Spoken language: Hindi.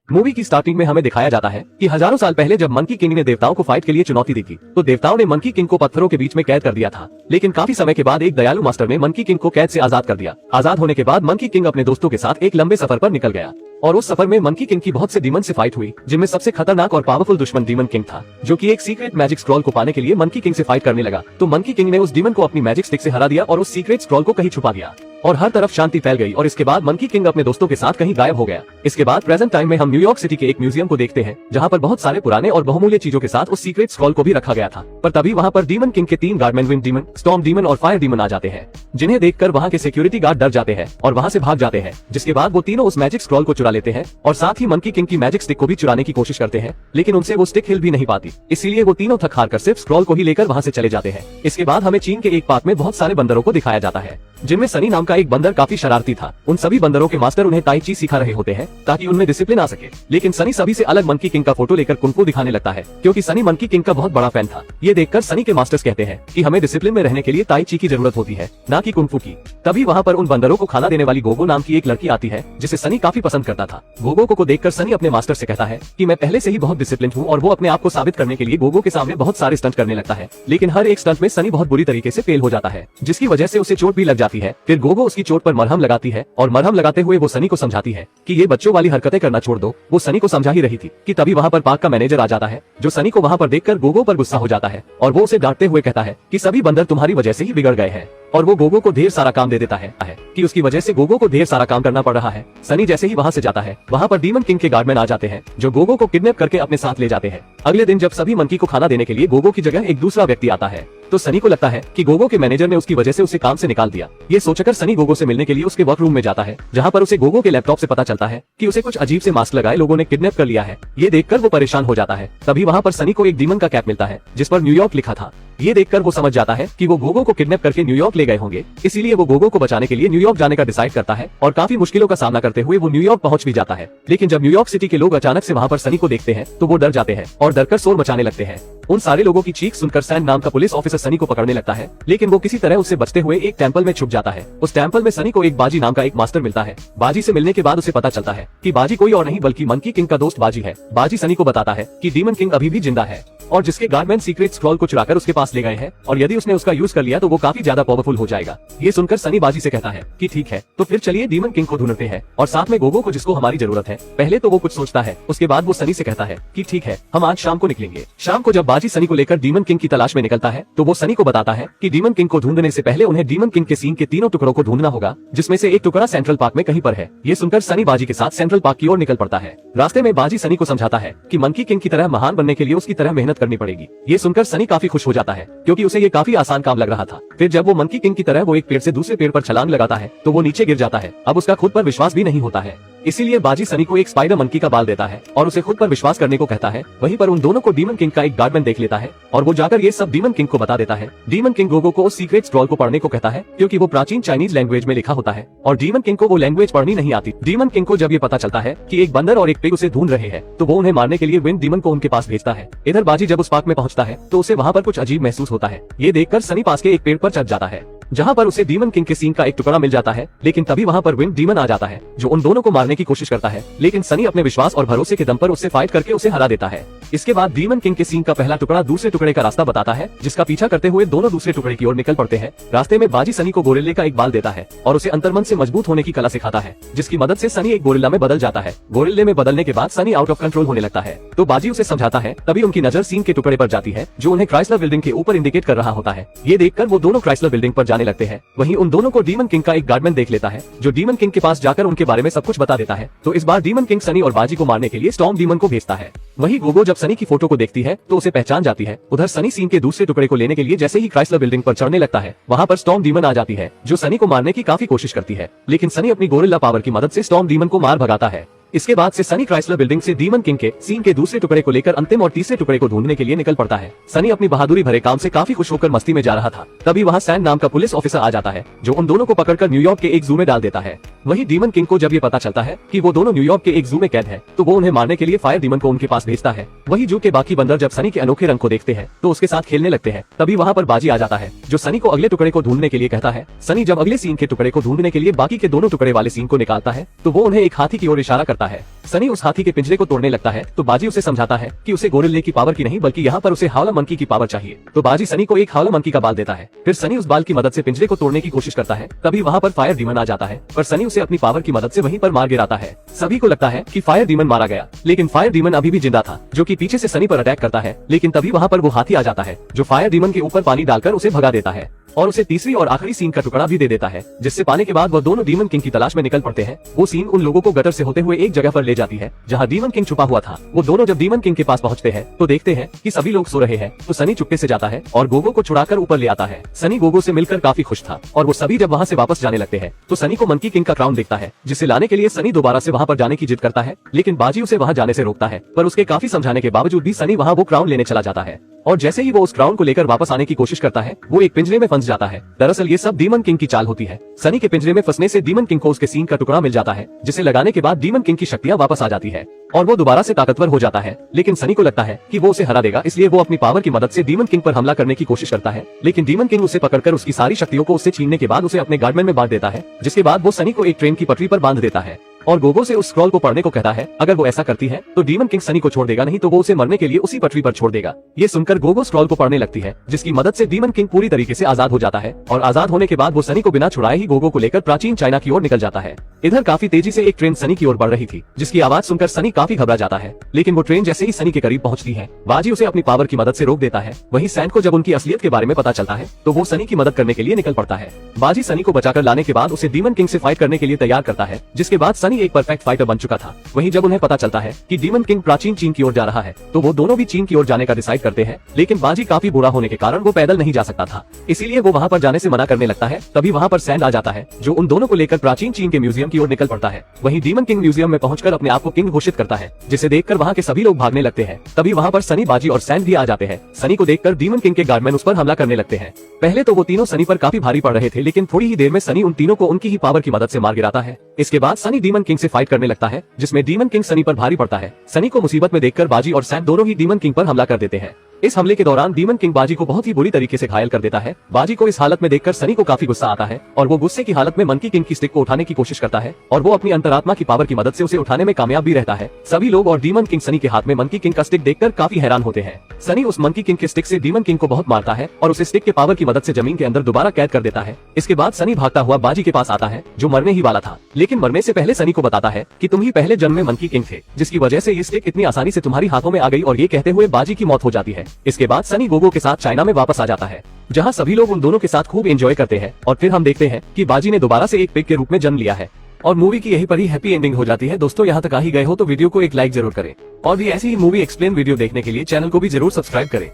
मूवी की स्टार्टिंग में हमें दिखाया जाता है कि हजारों साल पहले जब मंकी किंग ने देवताओं को फाइट के लिए चुनौती दी थी, तो देवताओं ने मंकी किंग को पत्थरों के बीच में कैद कर दिया था। लेकिन काफी समय के बाद एक दयालु मास्टर ने मंकी किंग को कैद से आजाद कर दिया। आजाद होने के बाद मंकी किंग अपने दोस्तों के साथ एक लंबे सफर पर निकल गया और उस सफर में मंकी किंग की बहुत से डीमन से फाइट हुई, जिनमें सबसे खतरनाक और पावरफुल दुश्मन डीमन किंग था, जो कि एक सीक्रेट मैजिक स्क्रॉल को पाने के लिए मंकी किंग से फाइट करने लगा। तो मंकी किंग ने उस डीमन को अपनी मैजिक स्टिक से हरा दिया और उस सीक्रेट स्क्रॉल को कहीं छुपा दिया और हर तरफ शांति फैल गई। और इसके बाद मंकी किंग अपने दोस्तों के साथ कहीं गायब हो गया। इसके बाद प्रेजेंट टाइम में हम न्यूयॉर्क सिटी के एक म्यूजियम को देखते हैं, जहाँ पर बहुत सारे पुराने और बहुमूल्य चीजों के साथ उस सीक्रेट स्क्रॉल को भी रखा गया था। पर तभी वहाँ पर डीमन किंग के 3 Guardman wind demon, storm demon और फायर डीमन आ जाते हैं, जिन्हें देखकर वहाँ के सिक्योरिटी गार्ड डर जाते हैं और वहाँ से भाग जाते हैं। जिसके बाद वो तीनों उस मैजिक स्क्रॉल को चुरा लेते हैं और साथ ही मंकी किंग की मैजिक स्टिक को भी चुराने की कोशिश करते हैं, लेकिन उनसे वो स्टिक हिल भी नहीं पाती। इसीलिए वो तीनों थक हार कर सिर्फ स्क्रॉल को ही लेकर वहाँ से चले जाते हैं। इसके बाद हमें चीन के एक पार्क में बहुत सारे बंदरों को दिखाया जाता है, जिनमें सनी नाम का एक बंदर काफी शरारती था। उन सभी बंदरों के मास्टर उन्हें ताई ची सिखा रहे होते हैं ताकि उनमें डिसिप्लिन आ सके। लेकिन सनी सभी से अलग मंकी किंग का फोटो लेकर कुंफू दिखाने लगता है, क्योंकि सनी मंकी किंग का बहुत बड़ा फैन था। ये देखकर सनी के मास्टर्स कहते हैं कि हमें डिसिप्लिन में रहने के लिए ताई ची की जरूरत होती है, ना कि कुंफू की। तभी वहाँ पर उन बंदरों को खाना देने वाली गोगो नाम की एक लड़की आती है, जिसे सनी काफी पसंद करता था। गोगो को देखकर सनी अपने मास्टर से कहता है कि मैं पहले से ही बहुत डिसिप्लिन हूँ, और वो अपने आप को साबित करने के लिए गोगो के सामने बहुत सारे स्टंट करने लगता है। लेकिन हर एक स्टंट में सनी बहुत बुरी तरीके से फेल हो जाता है, जिसकी वजह से उसे चोट भी लग जाती है। फिर गोगो उसकी चोट पर मरहम लगाती है और मरहम लगाते हुए वो सनी को समझाती है कि ये बच्चों वाली हरकतें करना छोड़ दो। वो सनी को समझा ही रही थी कि तभी वहाँ पर पार्क का मैनेजर आ जाता है, जो सनी को वहाँ पर देखकर गोगो पर गुस्सा हो जाता है और वो उसे डांटते हुए कहता है कि सभी बंदर तुम्हारी वजह से ही बिगड़ गए हैं। और वो गोगो को ढेर सारा काम दे देता है कि उसकी वजह से गोगो को ढेर सारा काम करना पड़ रहा है। सनी जैसे ही वहाँ से जाता है, वहाँ पर डीमन किंग के गार्डमैन आ जाते हैं, जो गोगो को किडनैप करके अपने साथ ले जाते हैं। अगले दिन जब सभी मंकी को खाना देने के लिए गोगो की जगह एक दूसरा व्यक्ति आता है, तो सनी को लगता है कि गोगो के मैनेजर ने उसकी वजह से उसे काम से निकाल दिया। ये सोचकर सनी गोगो से मिलने के लिए उसके वर्क रूम में जाता है, जहाँ पर उसे गोगो के लैपटॉप से पता चलता है कि उसे कुछ अजीब से मास्क लगाए लोगों ने किडनैप कर लिया है। ये देखकर वो परेशान हो जाता है। तभी वहाँ पर सनी को एक डीमन का कैप मिलता है, जिस पर न्यूयॉर्क लिखा था। ये देखकर वो समझ जाता है कि वो गोगो को किडनैप करके न्यूयॉर्क ले गए होंगे, इसीलिए वो गोगो को बचाने के लिए न्यूयॉर्क जाने का डिसाइड करता है और काफी मुश्किलों का सामना करते हुए वो न्यूयॉर्क पहुंच भी जाता है। लेकिन जब न्यूयॉर्क सिटी के लोग अचानक से वहाँ पर सनी को देखते हैं, तो वो डर जाते हैं और डरकर शोर मचाने लगते हैं। उन सारे लोगों की चीख सुनकर सैन नाम का पुलिस ऑफिसर सनी को पकड़ने लगता है, लेकिन वो किसी तरह उससे बचते हुए एक टेंपल में छुप जाता है। उस टेंपल में सनी को एक बाजी नाम का एक मास्टर मिलता है। बाजी से मिलने के बाद उसे पता चलता है कि बाजी कोई और नहीं बल्कि मंकी किंग का दोस्त बाजी है। बाजी सनी को बताता है कि डीमन किंग अभी भी जिंदा है और जिसके गार्डमैन सीक्रेट स्क्रॉल को चुराकर उसके पास ले गए हैं, और यदि उसने उसका यूज कर लिया तो वो काफी ज्यादा पावरफुल हो जाएगा। ये सुनकर सनी बाजी से कहता है कि ठीक है, तो फिर चलिए डीमन किंग को ढूंढते हैं और साथ में गोगो को, जिसको हमारी जरूरत है। पहले तो वो कुछ सोचता है, उसके बाद वो सनी से कहता है कि ठीक है, हम आज शाम को निकलेंगे। शाम को जब बाजी सनी को लेकर डीमन किंग की तलाश में निकलता है, तो वो सनी को बताता है कि डीमन किंग को ढूंढने से पहले उन्हें डीमन किंग के सीन के तीनों टुकड़ों को ढूंढना होगा, जिसमें से एक टुकड़ा सेंट्रल पार्क में कहीं पर है। ये सुनकर सनी बाजी के साथ सेंट्रल पार्क की ओर निकल पड़ता है। रास्ते में बाजी सनी को समझाता है कि मंकी किंग की तरह महान बनने के लिए उसकी तरह मेहनत करनी पड़ेगी। ये सुनकर सनी काफी खुश हो जाता है, क्योंकि उसे ये काफी आसान काम लग रहा था। फिर जब वो मंकी किंग की तरह वो एक पेड़ से दूसरे पेड़ पर छलांग लगाता है, तो वो नीचे गिर जाता है। अब उसका खुद पर विश्वास भी नहीं होता है, इसीलिए बाजी सनी को एक स्पाइडर मंकी का बाल देता है और उसे खुद पर विश्वास करने को कहता है। वहीं पर उन दोनों को डीमन किंग का एक गार्डमैन देख लेता है और वो जाकर ये सब डीमन किंग को बता देता है। डीमन किंग गोगो को उस सीक्रेट स्क्रॉल को पढ़ने को कहता है, क्योंकि वो प्राचीन चाइनीज लैंग्वेज में लिखा होता है और डीमन किंग को वो लैंग्वेज पढ़नी नहीं आती। डीमन किंग को जब ये पता चलता है कि एक बंदर और एक पिग उसे ढूंढ रहे हैं, तो वो उन्हें मारने के लिए विंड डीमन को उनके पास भेजता है। इधर बाजी जब उस पार्क में पहुंचता है, तो उसे वहाँ पर कुछ अजीब महसूस होता है। ये देखकर सनी पास के एक पेड़ पर चढ़ जाता है, जहाँ पर उसे डीमन किंग के सीन का एक टुकड़ा मिल जाता है। लेकिन तभी वहाँ पर विंड डीमन आ जाता है, जो उन दोनों को मारने की कोशिश करता है, लेकिन सनी अपने विश्वास और भरोसे के दम पर उससे फाइट करके उसे हरा देता है। इसके बाद डीमन किंग के सीन का पहला टुकड़ा दूसरे टुकड़े का रास्ता बताता है, जिसका पीछा करते हुए दोनों दूसरे टुकड़े की ओर निकल पड़ते हैं। रास्ते में बाजी सनी को गोरिल्ले का एक बाल देता है और उसे अंतर्मन से मजबूत होने की कला सिखाता है, जिसकी मदद से सनी एक गोरिल्ला में बदल जाता है। गोरिल्ले में बदलने के बाद सनी आउट ऑफ कंट्रोल होने लगता है, तो बाजी उसे समझाता है। तभी उनकी नजर सीन के टुकड़े पर जाती है, जो उन्हें क्राइसलर बिल्डिंग के ऊपर इंडिकेट कर रहा होता है। ये देखकर वो दोनों क्राइसलर बिल्डिंग पर जाने लगते हैं। वहीं उन दोनों को डीमन किंग का एक गार्डमैन देख लेता है, जो डीमन किंग के पास जाकर उनके बारे में सब कुछ बता देता है। तो इस बार डीमन किंग सनी और बाजी को मारने के लिए स्टॉर्म डीमन को भेजता है। वहीं गोगो जब सनी की फोटो को देखती है, तो उसे पहचान जाती है। उधर सनी सीन के दूसरे टुकड़े को लेने के लिए जैसे ही क्राइसलर बिल्डिंग पर चढ़ने लगता है, वहाँ पर स्टॉर्म डीमन आ जाती है, जो सनी को मारने की काफी कोशिश करती है। लेकिन सनी अपनी गोरिल्ला पावर की मदद से स्टॉर्म डीमन को मार भगाता है। इसके बाद से सनी क्राइसलर बिल्डिंग से डीमन किंग के सीन के दूसरे टुकड़े को लेकर अंतिम और तीसरे टुकड़े को ढूंढने के लिए निकल पड़ता है। सनी अपनी बहादुरी भरे काम से काफी खुश होकर मस्ती में जा रहा था। तभी वहाँ सैन नाम का पुलिस ऑफिसर आ जाता है, जो उन दोनों को पकड़कर न्यूयॉर्क के एक जू में डाल देता है। वहीं डीमन किंग को जब ये पता चलता है कि वो दोनों न्यूयॉर्क के एक जू में कैद है, तो वो उन्हें मारने के लिए फायर डीमन को उनके पास भेजता है। वही जू के बाकी बंदर जब सनी के अनोखे रंग को देखते हैं, तो उसके साथ खेलने लगते हैं। तभी वहाँ पर बाजी आ जाता है, जो सनी को अगले टुकड़े को ढूंढने के लिए कहता है। सनी जब अगले सीन के टुकड़े को ढूंढने के लिए बाकी के दोनों टुकड़े वाले सीन को निकालता है, तो वो उन्हें एक हाथी की ओर इशारा करता है। करता है। सनी उस हाथी के पिंजरे को तोड़ने लगता है तो बाजी उसे समझाता है कि उसे गोरिल्ले की पावर की नहीं बल्कि यहाँ पर उसे हावला मंकी की पावर चाहिए। तो बाजी सनी को एक हावला मंकी का बाल देता है। फिर सनी उस बाल की मदद से पिंजरे को तोड़ने की कोशिश करता है। तभी वहाँ पर फायर डीमन आ जाता है, पर सनी उसे अपनी पावर की मदद से वहीं पर मार गिराता है। सभी को लगता है कि फायर डीमन मारा गया, लेकिन फायर डीमन अभी भी जिंदा था, जो कि पीछे से सनी पर अटैक करता है। लेकिन तभी वहाँ पर वो हाथी आ जाता है, जो फायर डीमन के ऊपर पानी डालकर उसे भगा देता है और उसे तीसरी और आखिरी सीन का टुकड़ा भी दे देता है, जिससे पाने के बाद वो दोनों डीमन किंग की तलाश में निकल पड़ते हैं। वो सीन उन लोगों को गटर से होते हुए एक जगह पर ले जाती है जहाँ डीमन किंग छुपा हुआ था। वो दोनों जब डीमन किंग के पास पहुँचते हैं तो देखते हैं कि सभी लोग सो रहे हैं। तो सनी चुपके से जाता है और गोगो को छुड़ाकर ऊपर ले आता है। सनी गोगो से मिलकर काफी खुश था और वो सभी जब वहाँ से वापस जाने लगते हैं तो सनी को मंकी किंग का क्राउन दिखता है, जिसे लाने के लिए सनी दोबारा से वहाँ पर जाने की जिद करता है। लेकिन बाजी उसे वहाँ जाने से रोकता है, पर उसके काफी समझाने के बावजूद भी सनी वहाँ वो क्राउन लेने चला जाता है। और जैसे ही वो उस क्राउन को लेकर वापस आने की कोशिश करता है, वो एक पिंजरे में फंस जाता है। दरअसल ये सब डीमन किंग की चाल होती है। सनी के पिंजरे में फंसने से डीमन किंग को उसके सींग का टुकड़ा मिल जाता है, जिसे लगाने के बाद डीमन किंग की शक्तियाँ वापस आ जाती है और वो दोबारा से ताकतवर हो जाता है। लेकिन सनी को लगता है कि वो उसे हरा देगा, इसलिए वो अपनी पावर की मदद से डीमन किंग पर हमला करने की कोशिश करता है। लेकिन डीमन किंग उसे पकड़कर उसकी सारी शक्तियों को उससे छीनने के बाद उसे अपने गार्डमैन में बांट देता है, जिसके बाद वो सनी को एक ट्रेन की पटरी पर बांध देता है और गोगो से उस स्क्रॉल को पढ़ने को कहता है। अगर वो ऐसा करती है तो डीमन किंग सनी को छोड़ देगा, नहीं तो वो उसे मरने के लिए उसी पटरी पर छोड़ देगा। ये सुनकर गोगो स्क्रॉल को पढ़ने लगती है, जिसकी मदद से डीमन किंग पूरी तरीके से आजाद हो जाता है और आजाद होने के बाद वो सनी को बिना छुड़ाए ही गोगो को लेकर प्राचीन चाइना की ओर निकल जाता है। इधर काफी तेजी से एक ट्रेन सनी की ओर बढ़ रही थी, जिसकी आवाज सुनकर सनी काफी घबरा जाता है। लेकिन वो ट्रेन जैसे ही सनी के करीब पहुंचती है, बाजी उसे अपनी पावर की मदद से रोक देता है। वहीं सैंड को जब उनकी असलियत के बारे में पता चलता है तो वो सनी की मदद करने के लिए निकल पड़ता है। बाजी सनी को बचाकर लाने के बाद उसे डीमन किंग से फाइट करने के लिए तैयार करता है, जिसके बाद सनी एक परफेक्ट फाइटर बन चुका था। वहीं जब उन्हें पता चलता है कि डीमन किंग प्राचीन चीन की ओर जा रहा है तो वो दोनों भी चीन की ओर जाने का डिसाइड करते हैं। लेकिन बाजी काफी बुरा होने के कारण वो पैदल नहीं जा सकता था, इसीलिए वो वहाँ पर जाने से मना करने लगता है। तभी वहाँ पर सैंड आ जाता है, जो उन दोनों को लेकर प्राचीन चीन के म्यूजियम की ओर निकल पड़ता है। वहीं डीमन किंग म्यूजियम में पहुंचकर अपने आप को किंग घोषित करता है, जिसे देखकर वहाँ के सभी लोग भागने लगते हैं। तभी वहाँ पर सनी, बाजी और सैंड भी आ जाते हैं। सनी को देखकर डीमन किंग के गार्डमैन उस पर हमला करने लगते हैं। पहले तो वो तीनों सनी पर काफी भारी पड़ रहे थे, लेकिन थोड़ी ही देर में सनी उन तीनों को उनकी ही पावर की मदद से मार गिराता है। इसके बाद सनी डीमन किंग से फाइट करने लगता है, जिसमें डीमन किंग सनी पर भारी पड़ता है। सनी को मुसीबत में देखकर बाजी और सैंड दोनों ही डीमन किंग पर हमला कर देते हैं। इस हमले के दौरान डीमन किंग बाजी को बहुत ही बुरी तरीके से घायल कर देता है। बाजी को इस हालत में देखकर सनी को काफी गुस्सा आता है और वो गुस्से की हालत में मंकी किंग की स्टिक को उठाने की कोशिश करता है और वो अपनी अंतरात्मा की पावर की मदद से उसे उठाने में कामयाब भी रहता है। सभी लोग और डीमन किंग सनी के हाथ में मंकी किंग का स्टिक देखकर काफी हैरान होते हैं। सनी उस मंकी किंग के स्टिक से डीमन किंग को बहुत मारता है और उसे स्टिक के पावर की मदद से जमीन के अंदर दोबारा कैद कर देता है। इसके बाद सनी भागता हुआ बाजी के पास आता है, जो मरने ही वाला था। लेकिन मरने से पहले सनी को बताता है कि तुम ही पहले जन्म में मंकी किंग थे, जिसकी वजह से ये स्टिक इतनी आसानी से तुम्हारी हाथों में आ गई, और ये कहते हुए बाजी की मौत हो जाती है। इसके बाद सनी गोगो के साथ चाइना में वापस आ जाता है, जहां सभी लोग उन दोनों के साथ खूब एंजॉय करते हैं। और फिर हम देखते हैं कि बाजी ने दोबारा से एक पिग के रूप में जन्म लिया है और मूवी की यहीं पर ही हैप्पी एंडिंग हो जाती है। दोस्तों, यहाँ तक आ ही गए हो तो वीडियो को एक लाइक जरूर करें और भी ऐसी ही मूवी एक्सप्लेन वीडियो देखने के लिए चैनल को भी जरूर सब्सक्राइब करें।